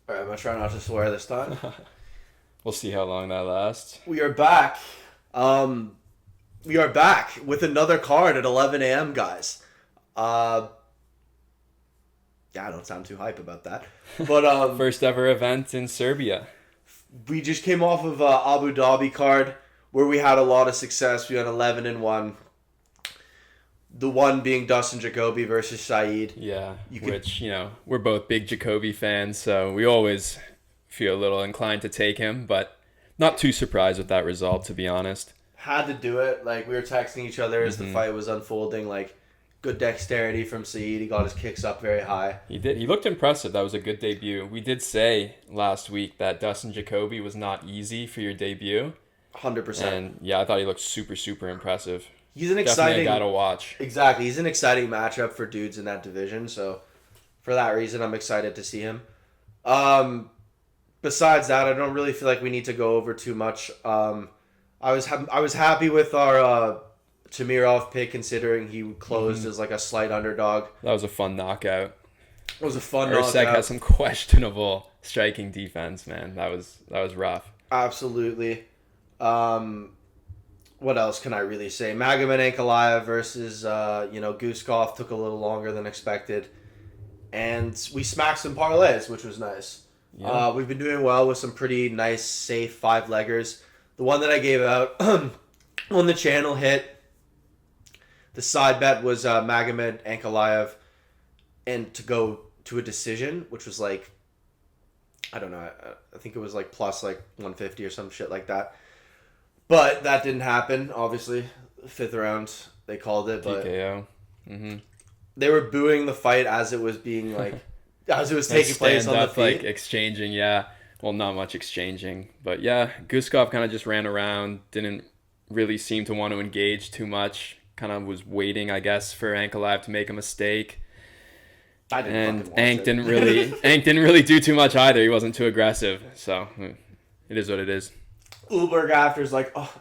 All right, I'm going to try not to swear this time. We'll see how long that lasts. We are back. We are back with another card at 11 a.m., guys. Yeah, I don't sound too hype about that. But First ever event in Serbia. we just came off of Abu Dhabi card where we had a lot of success. We had 11-1. The one being Dustin Jacoby versus Saeed. Yeah, we're both big Jacoby fans, so we always feel a little inclined to take him, but not too surprised with that result, to be honest. Had to do it. Like, we were texting each other as the fight was unfolding. Like, good dexterity from Saeed. He got his kicks up very high. He did. He looked impressive. That was a good debut. We did say last week that Dustin Jacoby was not easy for your debut. 100%. And yeah, I thought he looked super, super impressive. He's an Definitely exciting a guy to watch. Exactly. He's an exciting matchup for dudes in that division. So, for that reason, I'm excited to see him. Besides that, I don't really feel like we need to go over too much. I was happy with our Tamirov pick, considering he closed as like a slight underdog. That was a fun knockout. It was a fun Uros knockout. has some questionable striking defense, man. That was rough. Absolutely. What else can I really say? Magomed Ankalaev versus Guskov took a little longer than expected, and we smacked some parlays, which was nice. Yeah. We've been doing well with some pretty nice, safe 5-leggers. The one that I gave out on the channel hit. The side bet was Magomed Ankalaev, and to go to a decision, which was like, I don't know, I think it was like plus like 150 or some shit like that. But that didn't happen, obviously. 5th round, they called it. But TKO. They were booing the fight as it was being like, as it was taking place on the feet. Like exchanging, yeah. Well, not much exchanging. But yeah, Guskov kind of just ran around, didn't really seem to want to engage too much. Kind of was waiting, I guess, for Ankalaev to make a mistake. And Ank didn't really do too much either. He wasn't too aggressive. So it is what it is. Ulberg after's like, oh,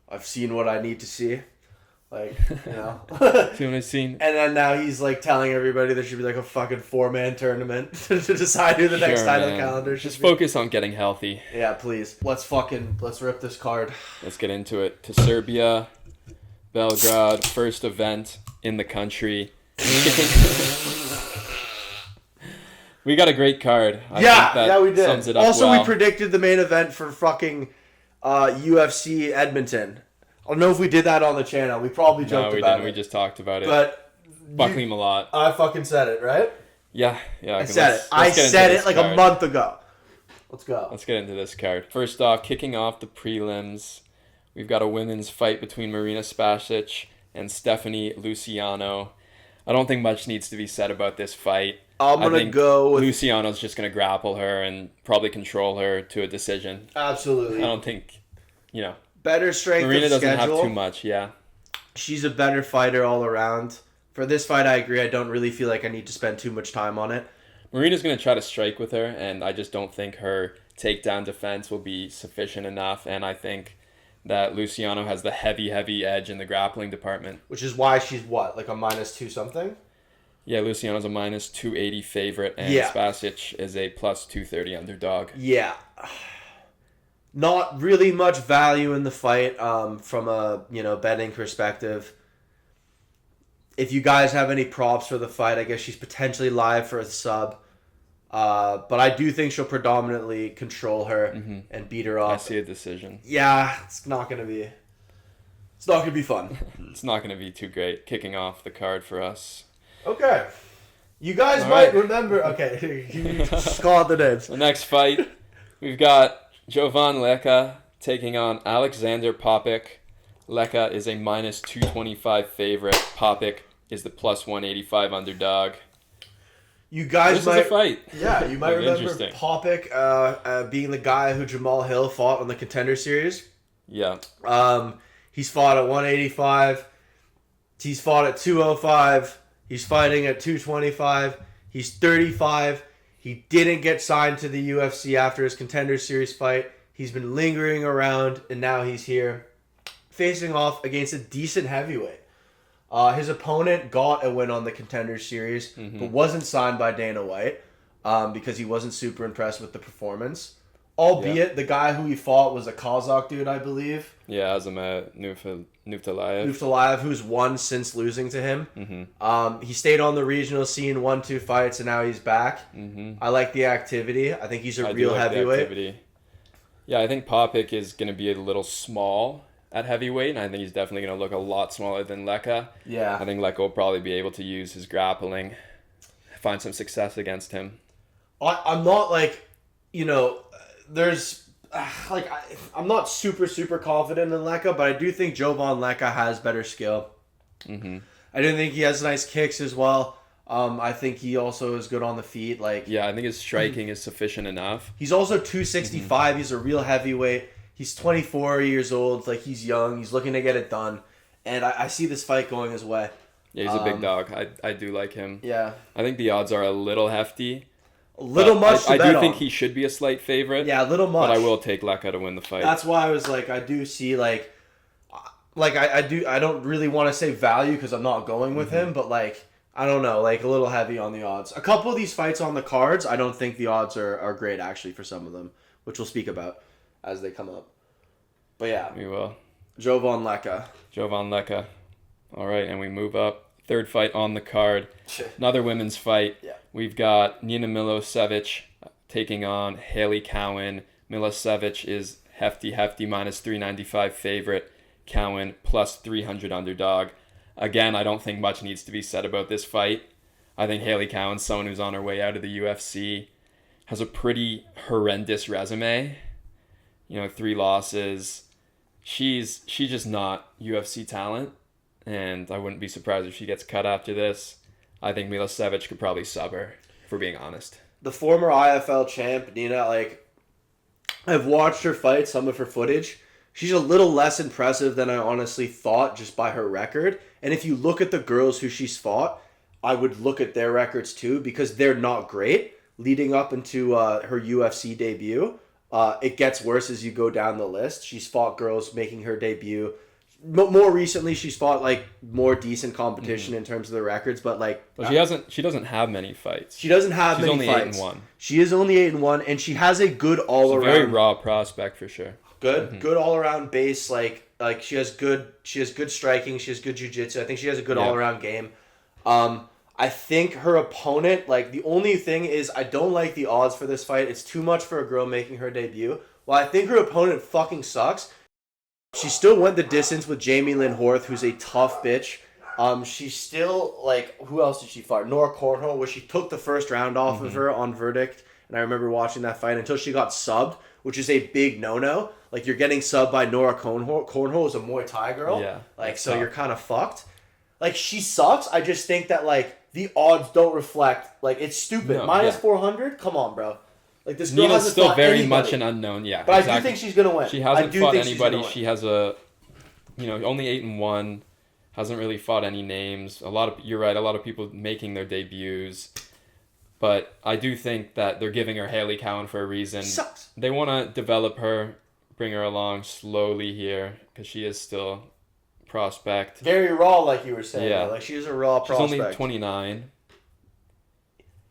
I've seen what I need to see. Like, See what I've seen. And then now he's like telling everybody there should be like a fucking 4-man tournament to decide who the next title calendar should Just be. focus on getting healthy. Yeah, please. Let's rip this card. Let's get into it. To Serbia, Belgrade, first event in the country. We got a great card. I think that we did. Sums it up also, well. we predicted the main event for fucking UFC Edmonton. I don't know if we did that on the channel. We probably joked about it. No, we didn't. We just talked about it. But Buckley him a lot. I fucking said it, right? Yeah. I said it. I said it like a month ago. Let's go. Let's get into this card. First off, kicking off the prelims, we've got a women's fight between Marina Spasić and Stephanie Luciano. I don't think much needs to be said about this fight. I'm going to go with... Luciano's just going to grapple her and probably control her to a decision. Absolutely. I don't think, Better strength Marina of doesn't schedule. have too much, yeah. She's a better fighter all around. For this fight, I agree. I don't really feel like I need to spend too much time on it. Marina's going to try to strike with her, and I just don't think her takedown defense will be sufficient enough, and I think that Luciano has the heavy edge in the grappling department. Which is why she's what, like a -2 something? Yeah, Luciano's a -280 favorite, and Spasić is a +230 underdog. Yeah. Not really much value in the fight from a, betting perspective. If you guys have any props for the fight, I guess she's potentially live for a sub. But I do think she'll predominantly control her and beat her up. I see a decision. Yeah, it's not gonna be fun. It's not gonna be too great. Kicking off the card for us. Okay. You guys might remember. Okay, just call out the names. The next fight, we've got Jovan Leka taking on Alexander Poppeck. Leka is a -225 favorite. Poppeck is the +185 underdog. You guys This is a fight. Yeah, you might remember Poppeck being the guy who Jamal Hill fought on the Contender Series. Yeah. He's fought at 185. He's fought at 205. He's fighting at 225. He's 35. He didn't get signed to the UFC after his Contender Series fight. He's been lingering around, and now he's here facing off against a decent heavyweight. His opponent got a win on the Contender Series, but wasn't signed by Dana White. because he wasn't super impressed with the performance. Albeit the guy who he fought was a Kazakh dude, I believe. Yeah, Azamat Nuftalayev. Nuftalayev, who's won since losing to him. Mm-hmm. He stayed on the regional scene, won 2 fights, and now he's back. Mm-hmm. I like the activity. I think he's a real heavyweight. Yeah, I think Poppeck is going to be a little small at heavyweight, and I think he's definitely going to look a lot smaller than Leka. Yeah. I think Leka will probably be able to use his grappling, find some success against him. I'm not like, there's I'm not super confident in Leka, but I do think Jovan Leka has better skill. Mm-hmm. I do think he has nice kicks as well. I think he also is good on the feet. Yeah, I think his striking is sufficient enough. He's also 265. Mm-hmm. He's a real heavyweight. He's 24 years old. He's young. He's looking to get it done, and I see this fight going his way. Yeah, he's a big dog. I do like him. Yeah, I think the odds are a little hefty. A little much. I do think he should be a slight favorite. Yeah, a little much. But I will take Leka to win the fight. That's why I was I do see I don't really want to say value because I'm not going with him, but I don't know, a little heavy on the odds. A couple of these fights on the cards, I don't think the odds are great actually for some of them, which we'll speak about as they come up. But yeah, we will. Jovan Leka. All right, and we move up. Third fight on the card. Another women's fight. Yeah. We've got Nina Milošević taking on Hailey Cowan. Milošević is hefty minus 395 favorite. Cowan plus 300 underdog. Again, I don't think much needs to be said about this fight. I think Hailey Cowan's someone who's on her way out of the UFC. Has a pretty horrendous resume. 3 losses. She's just not UFC talent. And I wouldn't be surprised if she gets cut after this. I think Milošević could probably sub her, if we're being honest. The former IFL champ, Nina, I've watched her fight, some of her footage. She's a little less impressive than I honestly thought just by her record. And if you look at the girls who she's fought, I would look at their records too because they're not great leading up into her UFC debut. It gets worse as you go down the list. She's fought girls making her debut. More recently, she's fought more decent competition in terms of the records, but she doesn't have many fights. She doesn't have She's many fights. She's only 8-1. She is only 8-1, and she has a good all around. Very raw prospect for sure. Good all around base. She has good striking. She has good jiu-jitsu. I think she has a good all around game. I think her opponent, the only thing is I don't like the odds for this fight. It's too much for a girl making her debut. Well, I think her opponent fucking sucks. She still went the distance with Jamie Lynn Horth, who's a tough bitch. She's still, who else did she fight? Nora Cornhole, where she took the first round off of her on verdict. And I remember watching that fight until she got subbed, which is a big no-no. You're getting subbed by Nora Cornhole. Cornhole is a Muay Thai girl. Yeah. So you're kind of fucked. She sucks. I just think that, the odds don't reflect. It's stupid. No, Minus 400? Come on, bro. This girl Nina's still very much an unknown, yeah. But exactly. I do think she's gonna win. She hasn't fought anybody. She has only 8-1. Hasn't really fought any names. You're right. A lot of people making their debuts, but I do think that they're giving her Hailey Cowan for a reason. She sucks. They want to develop her, bring her along slowly here because she is still prospect. Very raw, like you were saying. Yeah. She is a raw prospect. She's only 29.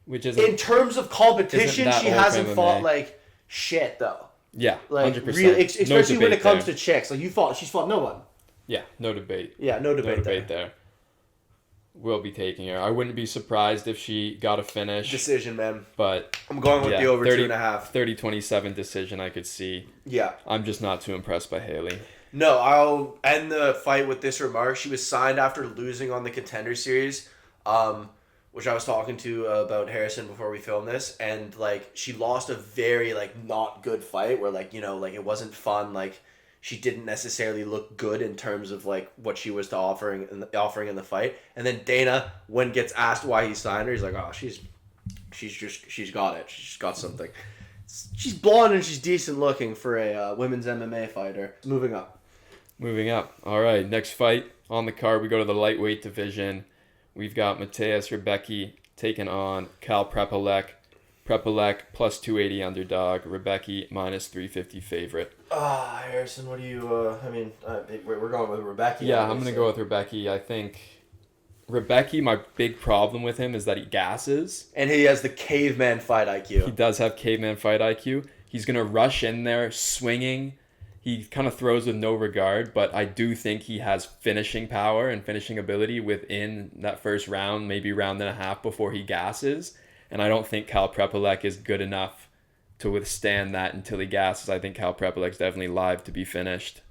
Which is in terms of competition, she hasn't fought shit though. Yeah, 100%. Especially when it comes to chicks. She's fought no one. Yeah, no debate. Yeah, no debate there. We'll be taking her. I wouldn't be surprised if she got a finish. Decision, man. But I'm going with the over 2.5. 30-27 decision I could see. Yeah. I'm just not too impressed by Hailey. No, I'll end the fight with this remark. She was signed after losing on the Contender Series. Which I was talking to about Harrison before we filmed this, and she lost a very not good fight where it wasn't fun. She didn't necessarily look good in terms of what she was offering in the fight. And then Dana, when gets asked why he signed her, he's like, oh, she's got it. She's got something. She's blonde and she's decent looking for a women's MMA fighter. Moving up. All right, next fight on the card, we go to the lightweight division. We've got Mateusz Rębecki taking on Kal Prepolec. Prepolec plus 280 underdog. Rębecki minus 350 favorite. Harrison, what do you... we're going with Rębecki. Yeah, I'm going to go with Rębecki. I think Rębecki, my big problem with him is that he gasses. And he has the caveman fight IQ. He does have caveman fight IQ. He's going to rush in there swinging. He kind of throws with no regard, but I do think he has finishing power and finishing ability within that first round, maybe round and a half before he gasses. And I don't think Prepolec is good enough to withstand that until he gasses. I think Prepolec's definitely live to be finished.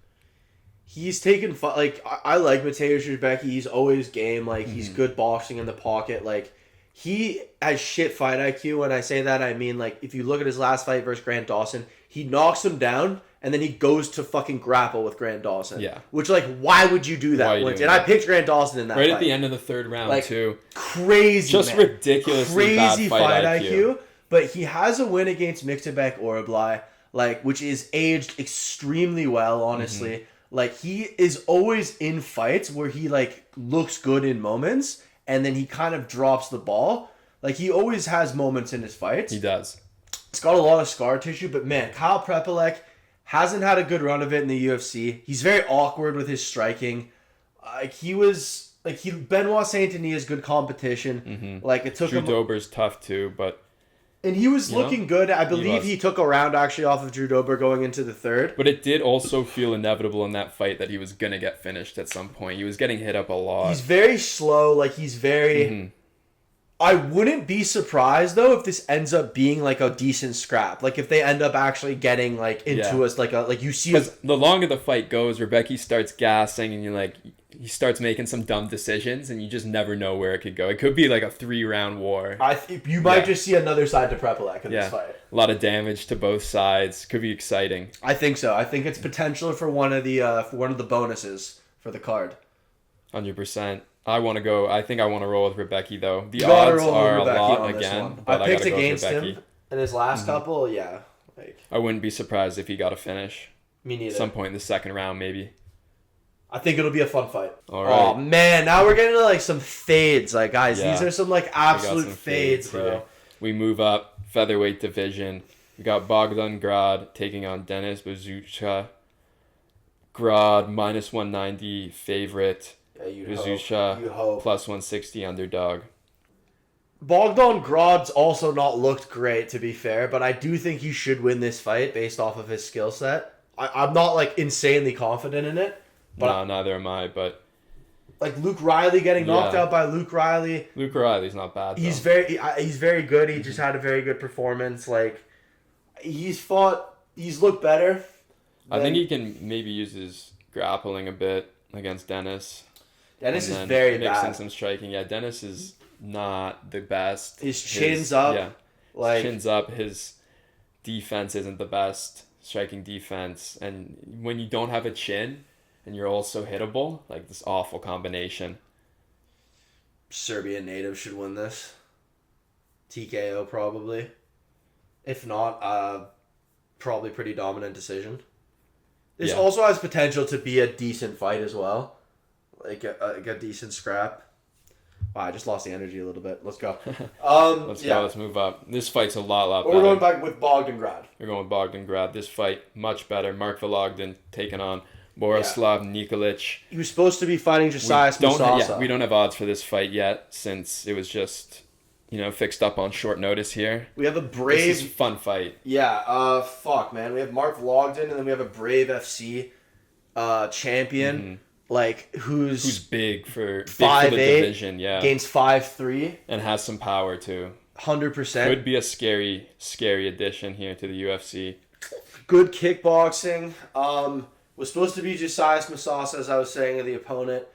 He's taken like I like Mateusz Rębecki. He's always game. Like he's good boxing in the pocket. Like he has shit fight IQ. When I say that, I mean like if you look at his last fight versus Grant Dawson, he knocks him down and then he goes to fucking grapple with Grant Dawson. Yeah. Which like why would you do that? And I picked Grant Dawson in that right fight. At the end of the third round like, too. Crazy, just man. Ridiculously crazy bad fight IQ. But he has a win against Mixtebek Orablai, like which is aged extremely well, honestly. Like, he is always in fights where he, like, looks good in moments, and then he kind of drops the ball. Like, he always has moments in his fights. He does. He's got a lot of scar tissue, but, man, Prepolec hasn't had a good run of it in the UFC. He's very awkward with his striking. Benoit Saint-Denis is good competition. Like, it took Drew Dober's tough, too, but... And he was looking good. I believe he took a round actually off of Drew Dober going into the third. But it did also feel inevitable in that fight that he was going to get finished at some point. He was getting hit up a lot. He's very slow. Like, he's very... I wouldn't be surprised, though, if this ends up being, like, a decent scrap. Like, if they end up actually getting, like, into us, like you see... Because the longer the fight goes, Rębecki starts gassing, and you're like... He starts making some dumb decisions, and you just never know where it could go. It could be like a 3-round war. You might just see another side to Prepolec in this fight. A lot of damage to both sides. Could be exciting. I think so. I think it's potential for one of the bonuses for the card. 100%. I think I want to roll with Rębecki, though. The odds are a lot again. But I picked against him in his last couple. Yeah, I wouldn't be surprised if he got a finish. Me neither. At some point in the second round, maybe. I think it'll be a fun fight. All right. Oh man, now we're getting to like some fades. Like guys, these are some like absolute fades, bro. Here. We move up featherweight division. We got Bogdan Grad taking on Denis Buzukja. Grad minus 190 favorite. Yeah, Buzukja plus 160 underdog. Bogdan Grad's also not looked great, to be fair, but I do think he should win this fight based off of his skill set. I'm not like insanely confident in it. But no, neither am I, but... Like Luke Riley getting knocked out by Luke Riley. Luke Riley's not bad, though. He's very good. He just had a very good performance. Like, he's looked better. I think he can maybe use his grappling a bit against Denis. Dennis is very bad. Mix in some striking. Yeah, Denis is not the best. His chin's up. Yeah, his chin's up. His defense isn't the best striking defense. And when you don't have a chin... And you're also hittable, like this awful combination. Serbian native should win this. TKO probably. If not, probably pretty dominant decision. This also has potential to be a decent fight as well. Like a decent scrap. Wow, I just lost the energy a little bit. Let's go. Let's go. Let's move up. This fight's a lot better. We're going back with Bogdan Grad. We're going with Bogdan Grad. This fight, much better. Mark Vologdin taking on Borislav Nikolić. He was supposed to be fighting Josias Musasa. We don't have odds for this fight yet since it was just, fixed up on short notice here. We have a brave... This is a fun fight. Yeah, fuck, man. We have Mark Vologdin, and then we have a Brave FC champion, who's big for the division, gains 5'3", and has some power too. 100%. Could be a scary addition here to the UFC. Good kickboxing. Was supposed to be Josias Musasa, as I was saying, the opponent.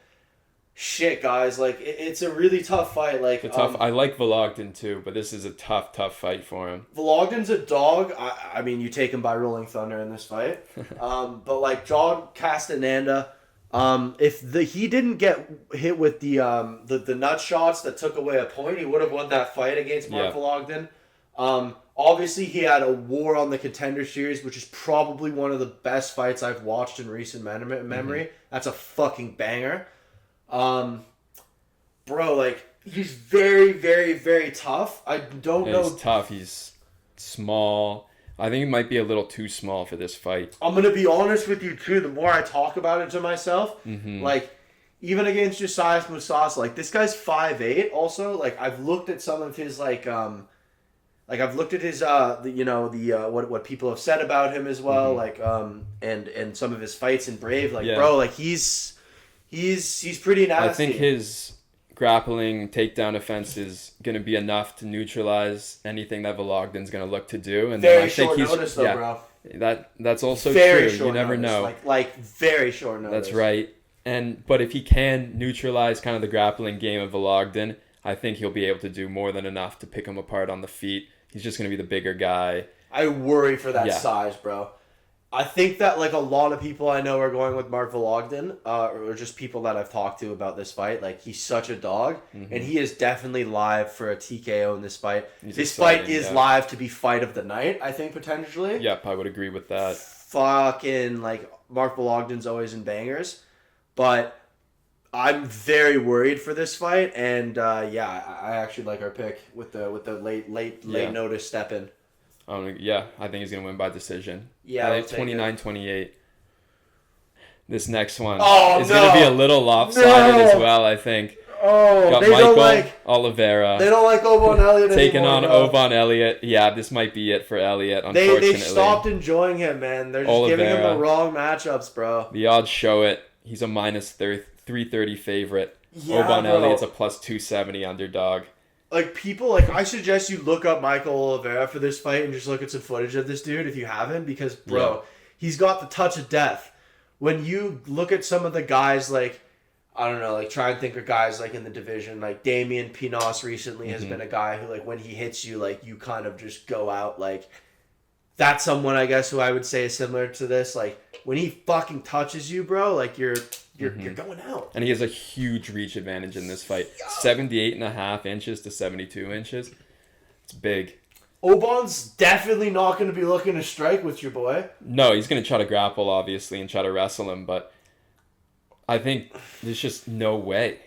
Shit, guys, it's a really tough fight. I like Vologdin too, but this is a tough fight for him. Vologdin's a dog. I mean, you take him by Rolling Thunder in this fight. But John Castaneda, if he didn't get hit with the nut shots that took away a point, he would have won that fight against Mark Vologdin. Obviously, he had a war on the Contender Series, which is probably one of the best fights I've watched in recent memory. That's a fucking banger. He's very, very, very tough. I don't know. He's tough. He's small. I think he might be a little too small for this fight. I'm going to be honest with you, too. The more I talk about it to myself, even against Josias Musas, like this guy's 5'8". Also, like I've looked at some of his like I've looked at his what people have said about him as well, like and some of his fights in Brave, like bro, like he's pretty nasty. I think his grappling takedown offense is going to be enough to neutralize anything that Vologdin's going to look to do. And very then I short think notice, though, bro. That's also very true. Short you never notice. know. Like very short notice. That's right. But if he can neutralize kind of the grappling game of Vologdin, I think he'll be able to do more than enough to pick him apart on the feet. He's just going to be the bigger guy. I worry for that size, bro. I think that like a lot of people I know are going with Mark Vologdin, or just people that I've talked to about this fight. Like he's such a dog, and he is definitely live for a TKO in this fight. This fight is live to be fight of the night, I think, potentially. Yep, I would agree with that. Fucking like Mark Vologdin's always in bangers, but I'm very worried for this fight, and I actually like our pick with the late notice step in. I think he's going to win by decision. Yeah, I think 29-28. This next one is going to be a little lopsided as well, I think. Got they Michael don't like Oliveira. They don't like Oban Elliott taking anymore, on bro. Oban Elliott. Yeah, this might be it for Elliott, unfortunately. They stopped enjoying him, man. They're just giving him the wrong matchups, bro. The odds show it. He's a minus 330 favorite. Yeah, Oban Elliott's a plus 270 underdog. Like, people, like, I suggest you look up Michael Oliveira for this fight and just look at some footage of this dude if you haven't, because, bro, he's got the touch of death. When you look at some of the guys, like, I don't know, like, try and think of guys, like, in the division, like, Damian Pinos recently has been a guy who, like, when he hits you, like, you kind of just go out, like, that's someone, I guess, who I would say is similar to this. Like, when he fucking touches you, bro, like, you're going out. And he has a huge reach advantage in this fight. 78.5 inches to 72 inches. It's big. Oban's definitely not going to be looking to strike with your boy. No, he's going to try to grapple, obviously, and try to wrestle him, but I think there's just no way.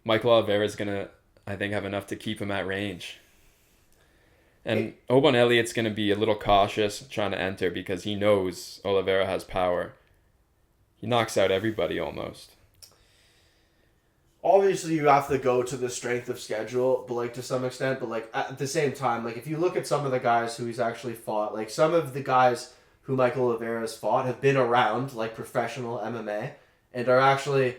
Michael Oliveira is going to, I think, have enough to keep him at range. And Oban Elliott's going to be a little cautious trying to enter because he knows Oliveira has power. He knocks out everybody almost. Obviously, you have to go to the strength of schedule, but like to some extent. But like at the same time, like if you look at some of the guys who he's actually fought, like some of the guys who Michael Oliveira has fought have been around like professional MMA and are actually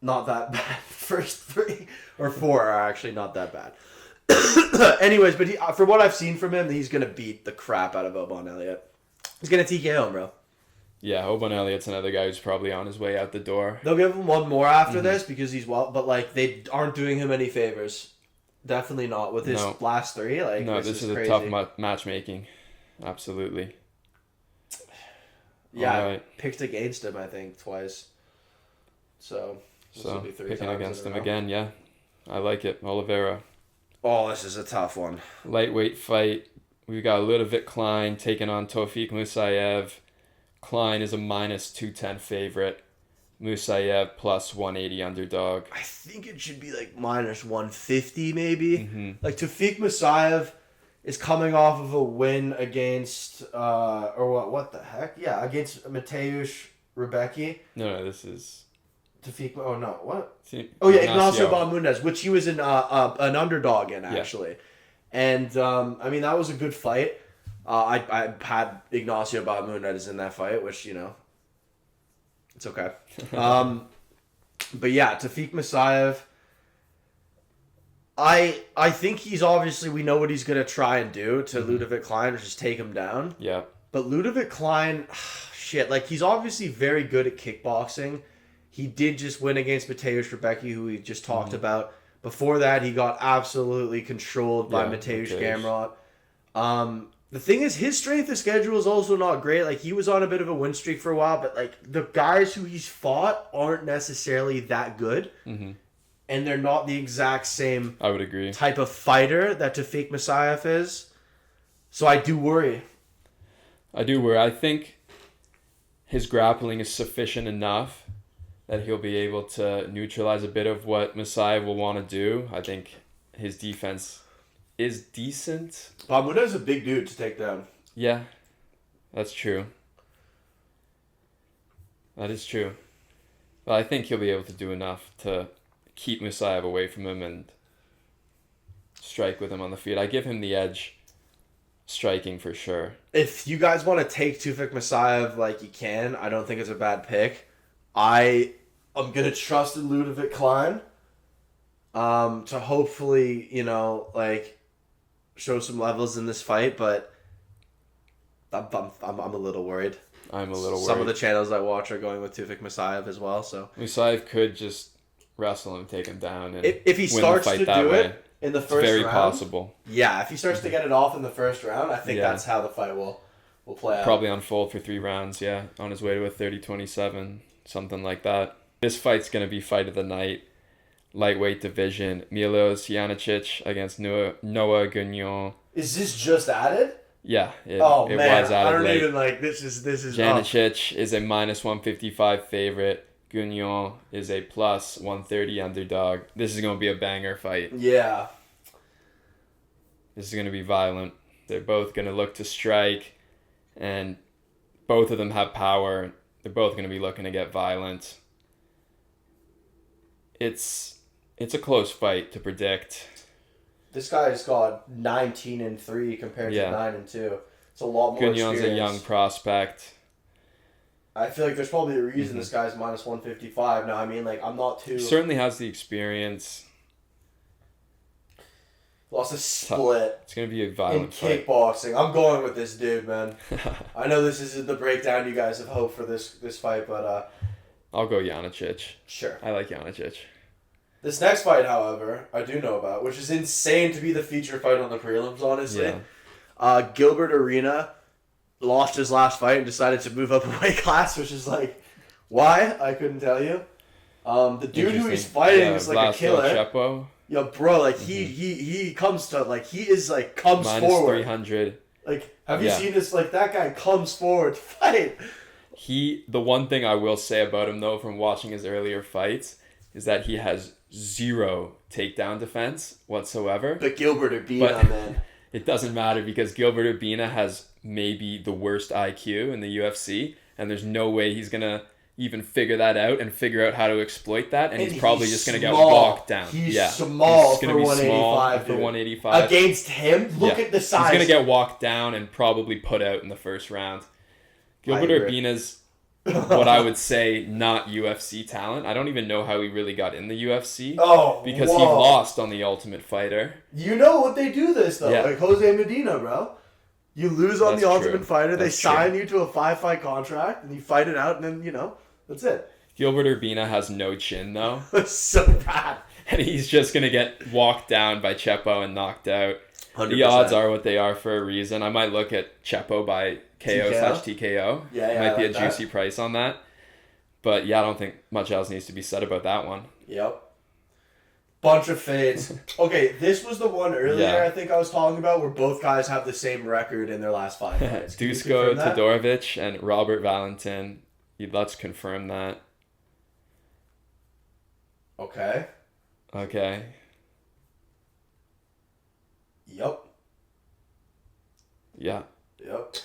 not that bad. First 3 or 4 are actually not that bad. Anyways, but from what I've seen from him, he's gonna beat the crap out of Oban Elliott. He's gonna TKO him, bro. Yeah, Oban Elliott's another guy who's probably on his way out the door. They'll give him one more after this because he's but like they aren't doing him any favors. Definitely not with his last 3. Like no, this is crazy. A tough matchmaking. Absolutely. Yeah, right. Picked against him, I think, twice. So will be 3 picking against him again, yeah. I like it. Oliveira. Oh, this is a tough one. Lightweight fight. We've got Ludovic Klein taking on Tofiq Musayev. Klein is a minus 210 favorite. Musayev plus 180 underdog. I think it should be like minus 150 maybe. Like Tofiq Musayev is coming off of a win against what the heck? Yeah, against Mateusz Rębecki. No, this is Tofiq. Oh no, what? See, Ignacio Bahamondes, which he was an underdog in actually, and I mean that was a good fight. I had Ignacio Bahamondes in that fight, which it's okay. But yeah, Tofiq Musayev. I think he's obviously, we know what he's gonna try and do to Ludovic Klein, or just take him down. Yeah. But Ludovic Klein, like he's obviously very good at kickboxing. He did just win against Mateusz Rębecki, who we just talked about. Before that, he got absolutely controlled by Mateusz Gamrot. The thing is, his strength of schedule is also not great. Like, he was on a bit of a win streak for a while, but, like, the guys who he's fought aren't necessarily that good. And they're not the exact same I would agree. type of fighter that Tofiq Musayev is. So I do worry. I think his grappling is sufficient enough that he'll be able to neutralize a bit of what Musayev will want to do. I think his defense is decent. Bahamondes is a big dude to take down. Yeah, that's true. That is true. But I think he'll be able to do enough to keep Musayev away from him and strike with him on the feet. I give him the edge striking for sure. If you guys want to take Tofiq Musayev, like, you can. I don't think it's a bad pick. I'm going to trust in Ludovic Klein to hopefully, you know, like, show some levels in this fight, but I'm a little worried. I'm a little worried. Some of the channels I watch are going with Tofiq Musayev as well, so... Musayev could just wrestle him, take him down, and if he win starts the fight to that do way. it in the It's first very round... possible. Yeah, if he starts to get it off in the first round, I think that's how the fight will play out. Probably unfold for 3 rounds, yeah. On his way to a 30-27, something like that. This fight's going to be fight of the night. Lightweight division. Miloš Janičić against Noah Gugnon. Is this just added? Yeah, it man, was added I don't late. even like this is Janičić is a minus 155 favorite. Gugnon is a plus 130 underdog. This is going to be a banger fight. Yeah. This is going to be violent. They're both going to look to strike, and both of them have power. They're both going to be looking to get violent. It's a close fight to predict. This guy's got 19-3 compared to 9-2. It's a lot more Gugnon's experience. a young prospect. I feel like there's probably a reason this guy's minus 155. Now, I mean, like, I'm not too... He certainly has the experience. Lost a split. It's going to be a violent in kickboxing. I'm going with this dude, man. I know this isn't the breakdown you guys have hoped for this fight, but... I'll go Janičić. Sure. I like Janičić. This next fight, however, I do know about, which is insane to be the feature fight on the prelims, honestly. Yeah. Gilbert Arena lost his last fight and decided to move up a weight class, which is like, why? I couldn't tell you. The dude who he's fighting is like Vlasto, a killer. Chepo. Yo, bro, like he comes to like he is like comes minus forward. 300. Like, have you seen this? Like, that guy comes forward to fight. The one thing I will say about him though, from watching his earlier fights, is that he has 0 takedown defense whatsoever. But Gilbert Urbina, man. It doesn't matter because Gilbert Urbina has maybe the worst IQ in the UFC, and there's no way he's gonna even figure that out and figure out how to exploit that, and he's probably just gonna get walked down. He's small he's gonna be 185 for 185. Against him, look at the size. He's gonna get walked down and probably put out in the first round. Gilbert Urbina's what I would say not UFC talent. I don't even know how he really got in the UFC. Because he lost on The Ultimate Fighter. You know what they do this though, like Jose Medina, bro. You lose on The Ultimate Fighter, they sign you to a 5-fight contract, and you fight it out, and then that's it. Gilbert Urbina has no chin though. It's so bad, and he's just gonna get walked down by Chepo and knocked out. 100%. The odds are what they are for a reason. I might look at Chepo by KO/TKO. Might be a juicy price on that. But yeah, I don't think much else needs to be said about that one. Yep. Bunch of fades. Okay, this was the one earlier I think I was talking about where both guys have the same record in their last 5 fights. Dusko Todorovic and Robert Valentin. Let's confirm that. Okay. Yep. Yeah. Yep.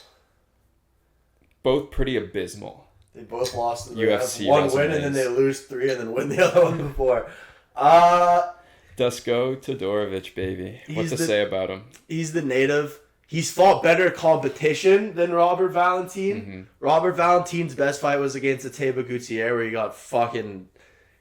Both pretty abysmal. They both lost the UFC one resumes. win and then they lose 3 and then win the other one before. Dusko Todorovic, baby. What to say about him? He's the native. He's fought better competition than Robert Valentin. Mm-hmm. Robert Valentin's best fight was against Ateba Gutierrez where he got fucking,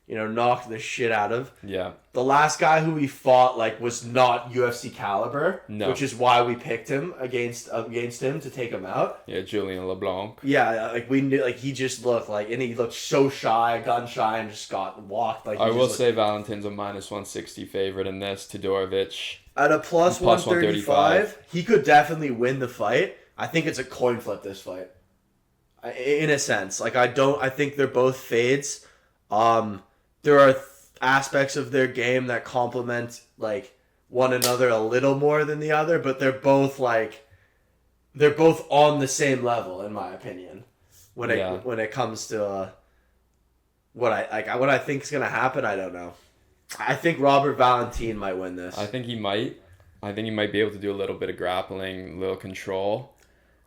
knocked the shit out of. Yeah. The last guy who we fought was not UFC caliber, which is why we picked him against him to take him out. Yeah, Julien LeBlanc. Yeah, we knew he just looked and he looked so shy, gun shy, and just got walked. I will say Valentin's a minus 160 favorite in this. Todorovic at a plus 135. He could definitely win the fight. I think it's a coin flip this fight. In a sense, I think they're both fades. There are aspects of their game that complement one another a little more than the other, but they're both on the same level in my opinion. When it comes to what I think is gonna happen, I don't know. I think Robert Valentin might win this. I think he might. I think he might be able to do a little bit of grappling, a little control,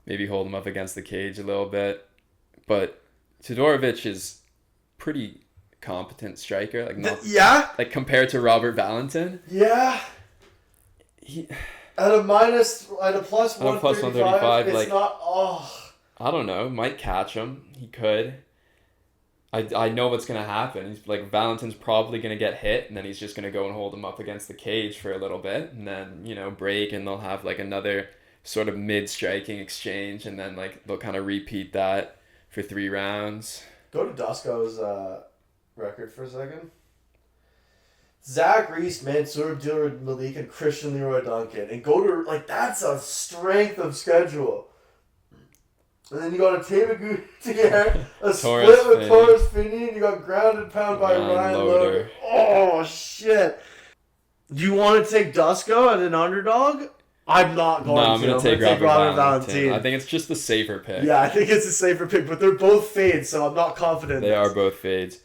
maybe hold him up against the cage a little bit. But Todorovic is pretty competent striker. Like not like compared to Robert Valentin. Yeah. He at a plus 135, it's like not. I don't know. Might catch him. He could. I know what's gonna happen. He's like Valentin's probably gonna get hit, and then he's just gonna go and hold him up against the cage for a little bit, and then break, and they'll have like another sort of mid-striking exchange, and then like they'll kind of repeat that for 3 rounds. Go to Dusko's record for a second. Zach Reese, Mansour Abdul Malik, and Christian Leroy Duncan, and go to that's a strength of schedule. And then you got a Tama Gutierrez, a split with Torres Finney, and you got grounded pound by Ryan Loder. Oh, shit. Do you want to take Dusko as an underdog? I'm not going to. No, I'm going to take Robert Valentin. I think it's just the safer pick. Yeah, I think it's a safer pick, but they're both fades, so I'm not confident. They are both fades.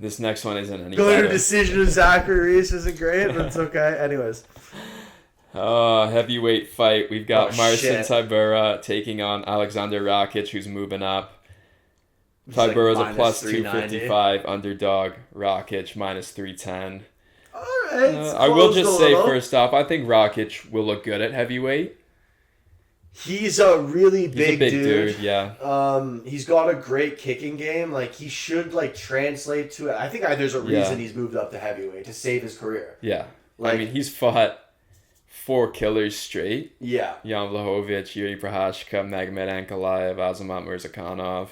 This next one isn't any better. Better decision of Zachary Reese isn't great, but it's okay. Anyways. Heavyweight fight. We've got Marcin Tybura taking on Alexander Rakic, who's moving up. Tybura's a plus 255 underdog. Rakic minus 310. All right. I will just say first off, I think Rakic will look good at heavyweight. He's a really big dude. Yeah. He's got a great kicking game. Like he should translate to it. I think there's a reason he's moved up to heavyweight to save his career. Yeah. I mean, he's fought 4 killers straight. Yeah. Jan Blachowicz, Yuri Prohashka, Magomed Ankalaev, Azamat Murzakanov.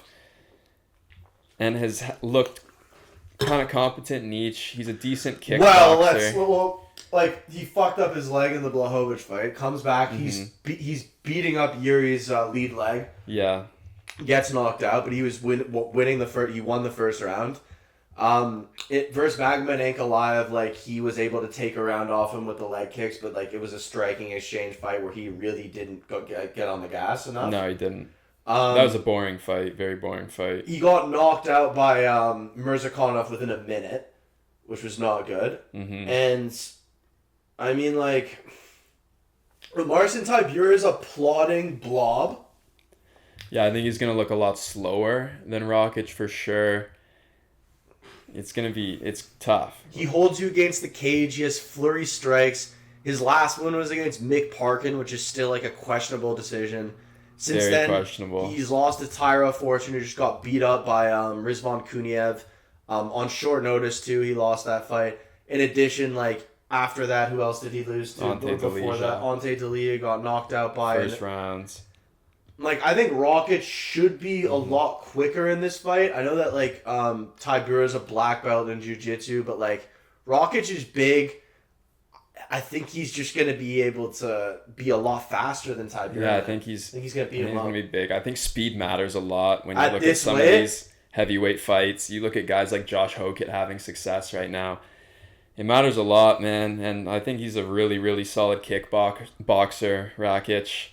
And has looked kind of competent in each. He's a decent kickboxer. He fucked up his leg in the Blachowicz fight. Comes back. Mm-hmm. He's beating up Yuri's lead leg. Yeah. Gets knocked out, but he was winning the first. He won the first round. Versus Magomed Ankalaev, he was able to take a round off him with the leg kicks, but it was a striking exchange fight where he really didn't get on the gas enough. No, he didn't. That was a boring fight, very boring fight. He got knocked out by Murzakanov within a minute, which was not good. Mm-hmm. And I mean, Marcin Tybura is a plodding blob. Yeah, I think he's gonna look a lot slower than Rakic for sure. It's tough. He holds you against the cage. He has flurry strikes. His last one was against Mick Parkin, which is still a questionable decision. Since Very then, questionable. He's lost to Tyra Fortune, who just got beat up by Rizvan Kuniev. On short notice, too, he lost that fight. In addition, after that, who else did he lose to? Ante before that, Ante Delia got knocked out by... First rounds. I think Rakic should be a lot quicker in this fight. I know that, Tybura is a black belt in jiu-jitsu, but, Rakic is big. I think he's just going to be able to be a lot faster than Tybura. Yeah, I think he's going to beat him up. He's going to be big. I think speed matters a lot when you look at some of these heavyweight fights. You look at guys like Josh Hokett having success right now. It matters a lot, man. And I think he's a really, really solid boxer, Rakic.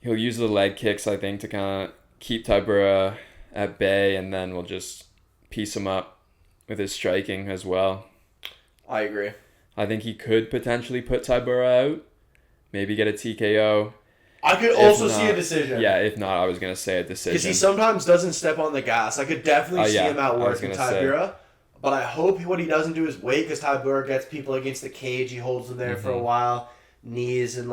He'll use the leg kicks, I think, to kind of keep Tybura at bay, and then we'll just piece him up with his striking as well. I agree. I think he could potentially put Tybura out, maybe get a TKO. I could also see a decision. Yeah, if not, I was going to say a decision. Because he sometimes doesn't step on the gas. I could definitely see him outworking Tybura. But I hope what he doesn't do is wait, because Tybura gets people against the cage. He holds them there for a while. Knees and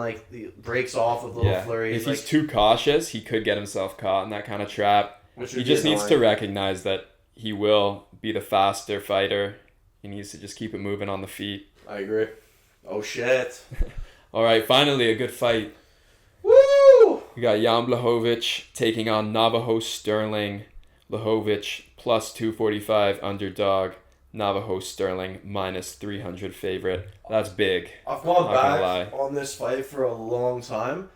breaks off with little flurries. If he's too cautious, he could get himself caught in that kind of trap. He just needs to recognize that he will be the faster fighter. He needs to just keep it moving on the feet. I agree. Oh, shit. All right, finally a good fight. Woo! We got Jan Blachowicz taking on Navajo Sterling. Blachowicz plus 245 underdog. Navajo Sterling minus 300 favorite. That's big. I've gone back on this fight for a long time,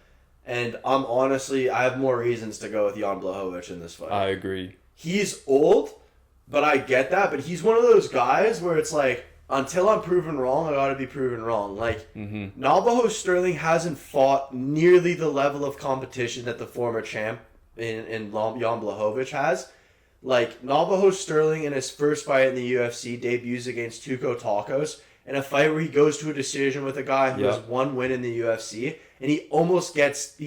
and I have more reasons to go with Jan Blachowicz in this fight. I agree. He's old, but I get that. But he's one of those guys where it's until I'm proven wrong, I gotta be proven wrong. Navajo Sterling hasn't fought nearly the level of competition that the former champ in Jan Blachowicz has. Navajo Sterling in his first fight in the UFC debuts against Tuco Tacos in a fight where he goes to a decision with a guy who has one win in the UFC, and he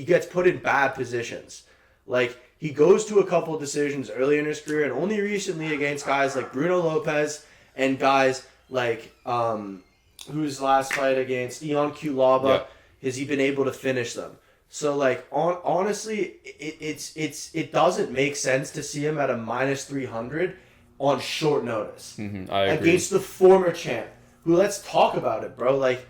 gets put in bad positions. he goes to a couple of decisions early in his career, and only recently against guys like Bruno Lopez and guys like whose last fight against Ion Kulaba has he been able to finish them. So like honestly, it doesn't make sense to see him at a minus 300 on short notice I agree. against the former champ. Who, let's talk about it, bro. Like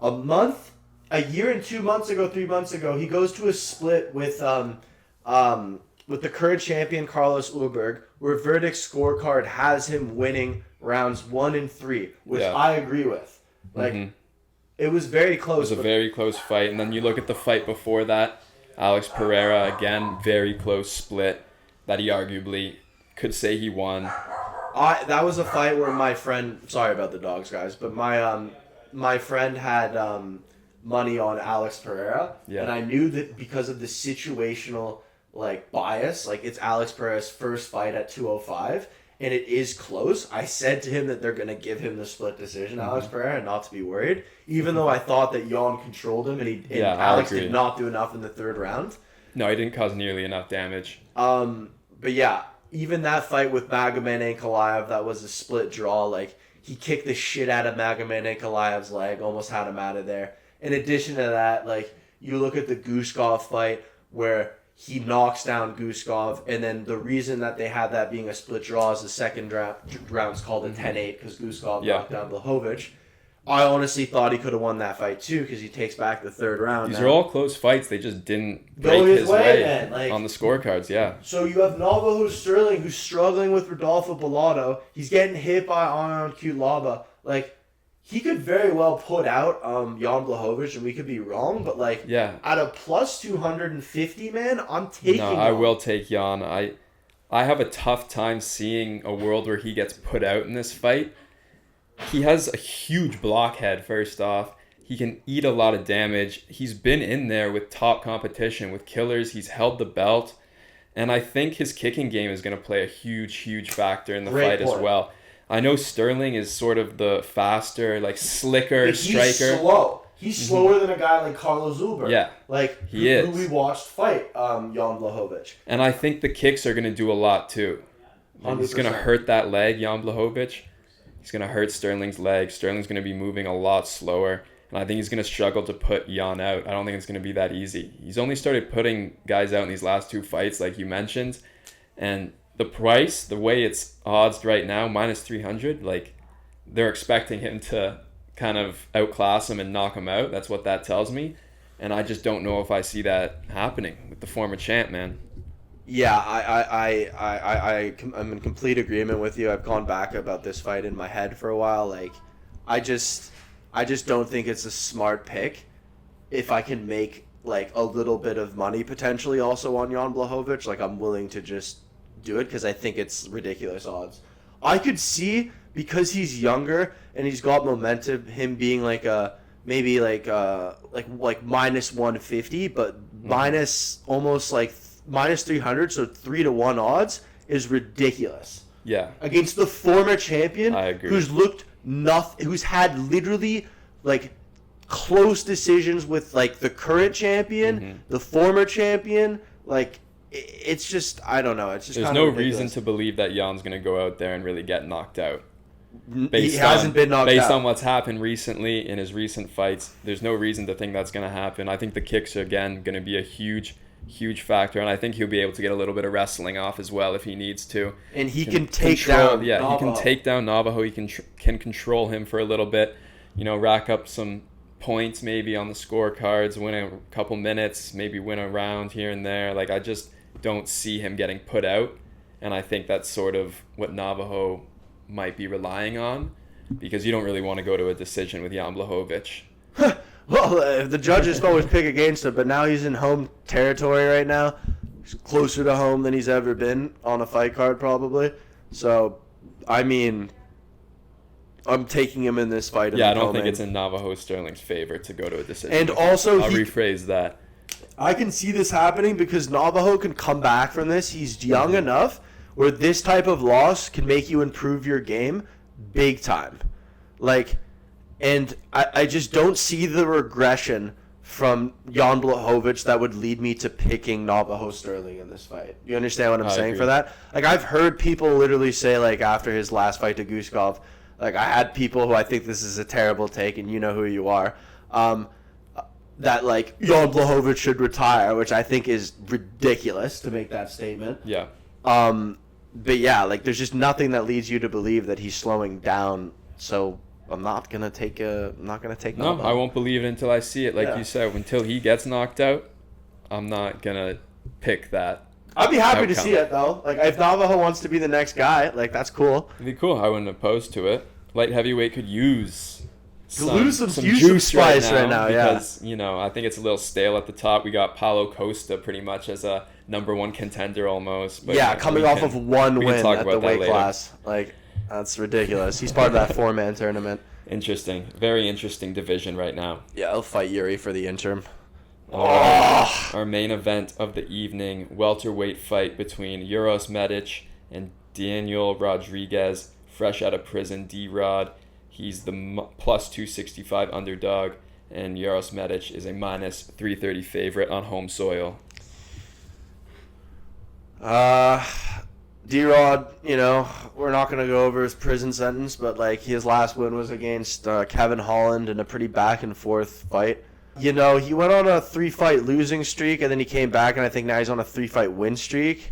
a year and 2 months ago, 3 months ago, he goes to a split with the current champion Carlos Ulberg, where verdict scorecard has him winning rounds 1 and 3, which I agree with. Like, it was very close. It was a very close fight. And then you look at the fight before that, Alex Pereira, again, very close split that he arguably could say he won. That was a fight where my friend, sorry about the dogs, guys, but my friend had money on Alex Pereira, and I knew that because of the situational like bias, like it's Alex Pereira's first fight at 205, and it is close. I said to him that they're gonna give him the split decision, Alex Pereira, and not to be worried, even though I thought that Jan controlled him, and Alex did not do enough in the third round. No, he didn't cause nearly enough damage. But yeah, even that fight with Magomed Ankalaev, that was a split draw. Like, he kicked the shit out of Magomed Ankalaev's leg, almost had him out of there. In addition to that, like, you look at the Guskov fight where he knocks down Guskov, and then the reason that they had that being a split draw is the second round's called a 10-8 because Guskov knocked down Blachowicz. I honestly thought he could have won that fight too because he takes back the third round. These are all close fights. They just didn't break his way like, on the scorecards, So you have Navajo Sterling who's struggling with Rodolfo Bellato. He's getting hit by Ion Kulaba. Like, he could very well put out Jan Blachowicz, and we could be wrong, but like at a plus 250, man, I'm taking him. I will take Jan. I have a tough time seeing a world where he gets put out in this fight. He has a huge blockhead, first off. He can eat a lot of damage. He's been in there with top competition, with killers. He's held the belt. And I think his kicking game is going to play a huge, huge factor in the fight as well. I know Sterling is sort of the faster, like, slicker striker. He's slow. He's slower than a guy like Carlos Ulberg. Yeah, like he is. Who we watched fight Jan Blachowicz. And I think the kicks are going to do a lot, too. He's going to hurt that leg, Jan Blachowicz. He's going to hurt Sterling's leg. Sterling's going to be moving a lot slower. And I think he's going to struggle to put Jan out. I don't think it's going to be that easy. He's only started putting guys out in these last 2 fights, like you mentioned. And the price, the way it's odds right now, minus 300, like, they're expecting him to kind of outclass him and knock him out. That's what that tells me. And I just don't know if I see that happening with the former champ, man. Yeah, I'm in complete agreement with you. I've gone back about this fight in my head for a while. Like, I just don't think it's a smart pick if I can make like a little bit of money potentially also on Jan Blachowicz. Like, I'm willing to just do it because I think it's ridiculous odds. I could see, because he's younger and he's got momentum, him being like a maybe like minus 150, but minus almost like minus 300, so 3-1 odds is ridiculous. Yeah. Against the former champion, I agree. who's had literally like close decisions with like the current champion, the former champion. Like, it's just, I don't know. It's just there's no reason to believe that Jan's going to go out there and really get knocked out. He hasn't been knocked out. Based on what's happened recently in his recent fights, there's no reason to think that's going to happen. I think the kicks are, again, going to be a huge factor, and I think he'll be able to get a little bit of wrestling off as well if he needs to. And he can take down Navajo. He can take down Navajo. He can control him for a little bit, rack up some points maybe on the scorecards, win a couple minutes, maybe win a round here and there. Like, I just don't see him getting put out, and I think that's sort of what Navajo might be relying on, because you don't really want to go to a decision with Jan Blachowicz. Well, the judges always pick against him, but now he's in home territory right now. He's closer to home than he's ever been on a fight card, probably. So, I mean, I'm taking him in this fight. I don't think it's in Navajo Sterling's favor to go to a decision. And also, I'll rephrase that. I can see this happening because Navajo can come back from this. He's young enough where this type of loss can make you improve your game big time. Like, and I just don't see the regression from Jan Blachowicz that would lead me to picking Navajo Sterling in this fight. You understand what I'm saying agree. for that? Like, I've heard people literally say, like, after his last fight to Guskov, like, I had people who I think this is a terrible take, and you know who you are, that, like, Jan Blachowicz should retire, which I think is ridiculous to make that statement. Yeah. But yeah, like, there's just nothing that leads you to believe that he's slowing down, so I'm not gonna take No, I won't believe it until I see it. Like you said, until he gets knocked out, I'm not gonna pick that. I'd be happy to outcome. see it though. Like, if Navajo wants to be the next guy, like, that's cool. It'd be cool. I wouldn't oppose to it. Light heavyweight could use Use some spice right now, because, you know, I think it's a little stale at the top. We got Paulo Costa pretty much as a number one contender almost. But, yeah, you know, coming off of one we can win talk at about the that weight later. class. Like, that's ridiculous. He's part of that 4-man tournament. Interesting. Very interesting division right now. Yeah, I'll fight Yuri for the interim. Our main event of the evening, welterweight fight between Uros Medic and Daniel Rodriguez, fresh out of prison. D-Rod, he's the plus 265 underdog, and Uros Medic is a minus 330 favorite on home soil. D-Rod, you know, we're not going to go over his prison sentence, but, like, his last win was against Kevin Holland in a pretty back-and-forth fight. You know, he went on a 3-fight losing streak, and then he came back, and I think now he's on a 3-fight win streak.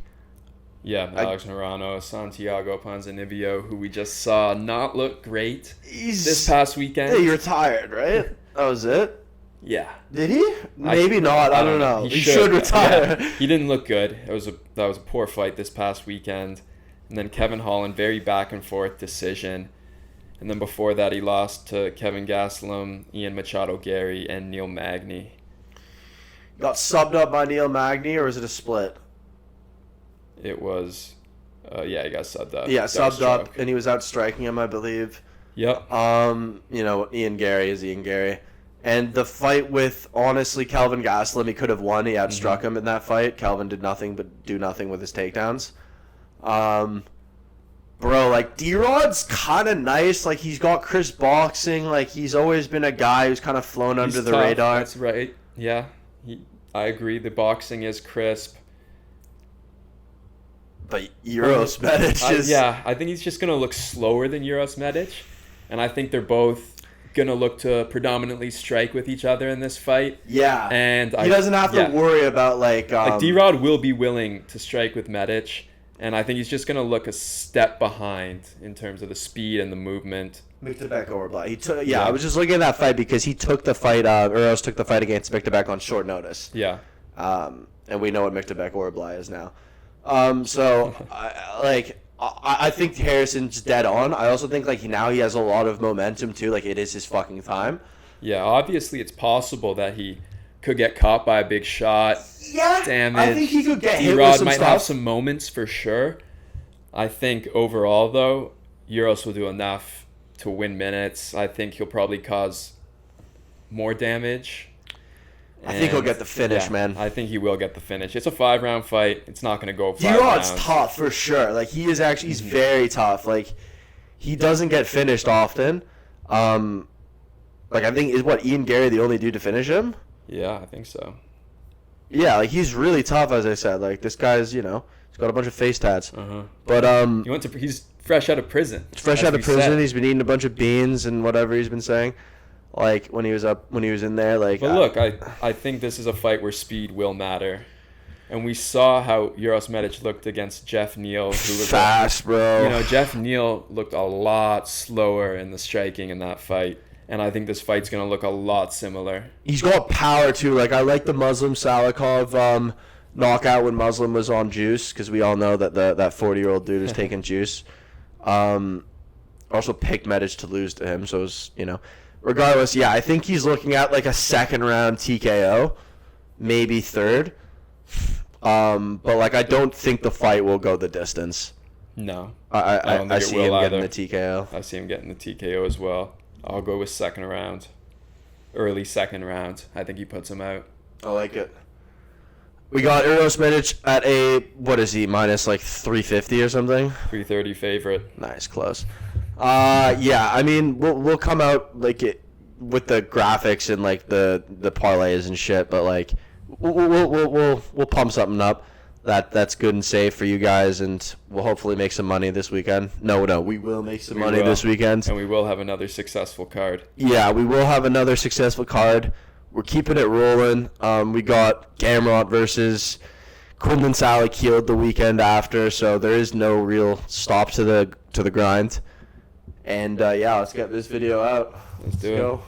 Yeah, Alex Morano, Santiago Ponzinibbio, who we just saw not look great this past weekend. He retired, right? That was it? Yeah. Did he? Maybe not. I don't know. He should retire. Yeah. He didn't look good. That was a poor fight this past weekend. And then Kevin Holland, very back and forth decision. And then before that, he lost to Kevin Gastelum, Ian Machado Gary, and Neil Magny. Got subbed up by Neil Magny, or is it a split? It was, he got subbed up. Yeah, subbed up, and he was out striking him, I believe. Yep. You know, Ian Gary is Ian Gary. And the fight with, honestly, Kelvin Gastelum, he could have won. He outstruck him in that fight. Kelvin did nothing but do nothing with his takedowns. Bro, like, D-Rod's kind of nice. Like, he's got crisp boxing. Like, he's always been a guy who's kind of flown under the radar. That's right. Yeah, I agree. The boxing is crisp. But Uros Medic is... I think he's just going to look slower than Uros Medic. And I think they're both going to look to predominantly strike with each other in this fight. Yeah. And he doesn't have to worry about, like D-Rod will be willing to strike with Medic. And I think he's just going to look a step behind in terms of the speed and the movement. Myktabek Orbla. I was just looking at that fight because he took the fight, Uros took the fight against Myktabek on short notice. Yeah. And we know what Myktabek Orbla is now. I think Harrison's dead on. I also think, like, now he has a lot of momentum, too. Like, it is his fucking time. Yeah, obviously it's possible that he could get caught by a big shot. Yeah, damage. I think he could get hit with D-Rod some might stuff. have some moments for sure. I think overall, though, Uros will do enough to win minutes. I think he'll probably cause more damage. I think he'll get the finish, man. I think he will get the finish. It's a 5-round fight. It's not going to go 5 D-Rod's rounds. tough for sure. Like, he is actually, he's very tough. Like, he doesn't get finished often. I think, Ian Gary the only dude to finish him? Yeah, I think so. Yeah, like, he's really tough, as I said. Like, this guy's, you know, he's got a bunch of face tats. But, he's fresh out of prison. Fresh out of prison. He's been eating a bunch of beans and whatever he's been saying. Like, when he was in there, like... But look, I think this is a fight where speed will matter. And we saw how Uros Medic looked against Jeff Neal. Who was fast, bro. You know, Jeff Neal looked a lot slower in the striking in that fight. And I think this fight's going to look a lot similar. He's got power, too. Like, I like the Muslim Salikov knockout when Muslim was on juice, because we all know that that 40-year-old dude is taking juice. Also picked Medic to lose to him, so it was, you know... Regardless, yeah, I think he's looking at, like, a second-round TKO, maybe third. But, like, I don't think the fight will go the distance. No. I see him getting the TKO. I see him getting the TKO as well. I'll go with second round. Early second round. I think he puts him out. I like it. We got Uros Medic at a, what is he, minus, like, 350 or something? 330 favorite. Nice, close. Yeah, I mean, we'll come out like it. with the graphics and like the parlays and shit, but like we'll pump something up that's good and safe for you guys, and we'll hopefully make some money this weekend. No, we will make some money this weekend, and we will have another successful card. Yeah, we will have another successful card. We're keeping it rolling. We got Gamrot versus Quinlan Sally Keeled the weekend after, so there is no real stop to the grind. And yeah, let's get this video out. Let's do it.